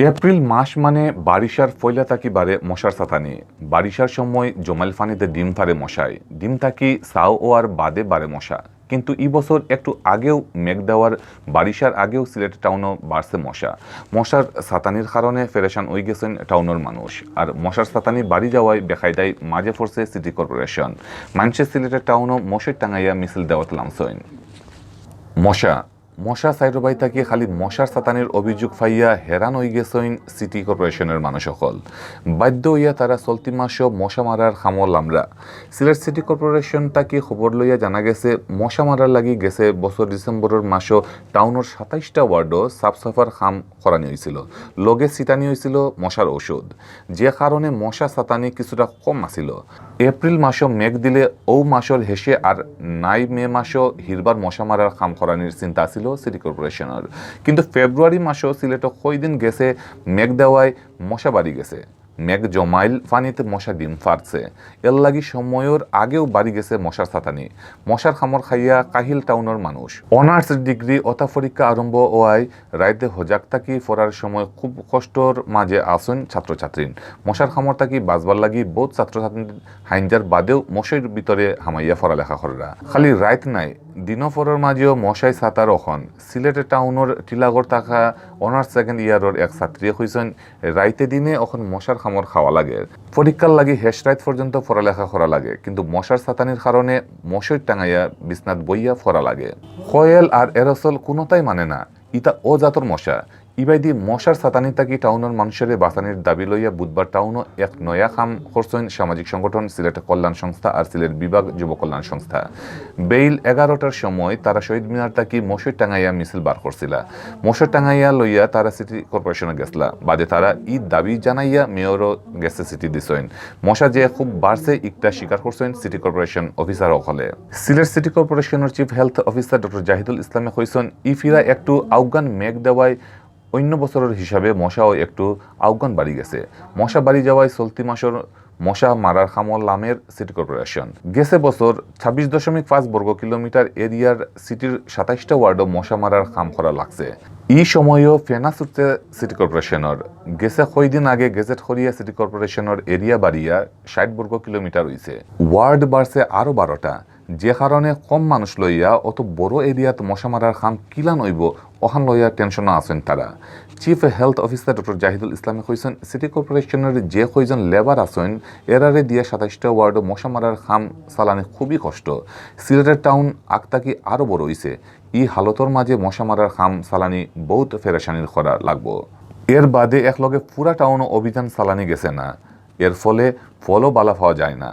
April মাস মানে বারিশার ফয়লা থাকি বারে মশার ছাতানি। বারিশার সময় জমাইল ফানিতে ডিম পারে মশায়, ডিম থাকি সাও ও আর বাদে বারে মশা। কিন্তু এই বছর একটু আগেও মেঘ দেওয়ার বারিশার আগেও সিলেট টাউনও বাড়ছে মশা। মশার ছাতানির কারণে ফেরেশান হয়ে গেছেন টাউনের মানুষ। আর মশার ছাতানি বাড়ি যাওয়ায় বেকায়দায় মাঝে পড়ছে সিটি কর্পোরেশন। মানুষের সিলেটের টাউনও মশার টাঙাইয়া মিছিল দেওয়াত লামছইন। মশা সাইরবাই থাকি খালি মশার ছাতানির অভিযোগ পাইয়া হেরান হয়ে গেছেন সিটি কর্পোরেশনের মানুষ সকল। বাধ্য হইয়া তারা চলতি মাসও মশা মারার খামল আমরা। সিলেট সিটি কর্পোরেশন তাকে খবর লইয়া জানা গেছে মশা মারার লাগি গেছে বছর ডিসেম্বরের মাসও টাউনের ২৭টা ওয়ার্ডও সাফ সাফার খাম করানি হয়েছিল। লগে ছিটানি হয়েছিল মশার ওষুধ, যে কারণে মশা ছাতানি কিছুটা কম আসিল। এপ্রিল মাসও মেঘ দিলে ও মাসর হেসে আর নাই মে মাসও হিরবার মশা মারার খাম করানির চিন্তা ছিল সিটি কর্পোরেশনের। কিন্তু ফেব্রুয়ারি মাসও সিলেটও কয়দিন গেছে মেঘ দেওয়ায় মশা বাড়ি গেছে। মেঘ জমাইল ফানিতে মশা ডিম ফাটছে। এর লাগি সময়ের আগেও বাড়ি গেছে মশার ছাতানি। মশার খামর খাইয়া কাহিল টাউনের মানুষ। অনার্স ডিগ্রি অথা পরীক্ষা আরম্ভ হওয়ায় রাইতে হজাক থাকি ফরার সময় খুব কষ্টর মাঝে আসেন ছাত্রছাত্রী। মশার খামর থাকি বাঁচবার লাগি বহুত ছাত্রছাত্রী হাইঞ্জার বাদেও মশাইর ভিতরে হামাইয়া পড়ালেখা করা। খালি রাইত নাই, দিনফরের মাঝেও মশাই ছাতার অখন। সিলেটের টাউনের টিলাগড় থাকা অনার্স সেকেন্ড ইয়ারের এক ছাত্রী হয়েছেন রাইতে দিনে এখন মশার খামর খাওয়া লাগে। পরীক্ষার লাগি হেস রাইত পর্যন্ত পড়ালেখা করা লাগে, কিন্তু মশার ছাতানির কারণে মশাই টাঙাইয়া বিছনাত বইয়া ফরা লাগে। কয়েল আর এরসল কোনোটাই মানে না, ইটা ও জাতর মশা। ইবাইদি মশার ছাতানি থাকি টাউনের মানুষের বাঁচানির দাবি লইয়া বুধবার টাউনও এক নয়া খাম করছেন সামাজিক সংগঠন সিলেট কল্যাণ সংস্থা আর সিলেট বিভাগ যুব কল্যাণ সংস্থা। বেইল 11টার সময় তারা শহীদ মিনার থাকি মশার টাঙাইয়া মিছিল বার করছিলা। মশার টাঙাইয়া লইয়া তারা সিটি কর্পোরেশনে গেছলা। বাদে তারা ই দাবি জানাইয়া মেয়রও গেছে সিটি দিছেন। মশা যে খুব বাড়ছে ইকটা স্বীকার করছেন সিটি কর্পোরেশন অফিসার হলে। সিলেট সিটি কর্পোরেশনের chief health officer doctor Zahidul ইসলামে কইছেন ইফিরা একটু আফগান মেঘ দেওয়ায় অন্য বছরের হিসাবে মশাও একটু আফগান বাড়ি গেছে। মশা বাড়ি যাওয়ায় চলতি মাসের মশা মারার খামল লামের সিটি কর্পোরেশন। গেছে বছর ২৬.৫ বর্গ কিলোমিটার এরিয়ার সিটির ২৭টা ওয়ার্ডও মশা মারার খাম করা লাগছে। এই সময়ও ফেনা ছুটছে সিটি কর্পোরেশনের। গেছে কয়দিন আগে গেজেট করিয়া সিটি কর্পোরেশনের এরিয়া বাড়িয়া ৬০ বর্গ কিলোমিটার হয়েছে। ওয়ার্ড বাড়ছে আরও ১২টা, যে কারণে কম মানুষ লইয়া অত বড় এরিয়াত মশা মারার খাম কিলা নইব ওখান লইয়া টেনশনও আছেন তারা। Chief health officer doctor Zahidul ইসলামে কইছেন সিটি কর্পোরেশনের যে কয়জন লেবার আছেন এরারে দিয়ে ২৭টা ওয়ার্ড মশা মারার খাম চালানি খুবই কষ্ট। সিলেটের টাউন আগতাকি আরও বড় হইছে। ই হালতর মাঝে মশা মারার খাম চালানি বহুত ফেরেশানির করা লাগবো। এর বাদে একলগে পুরা টাউন অভিযান চালানি গেছে না, এর ফলে ফলও বালা পাওয়া যায় না।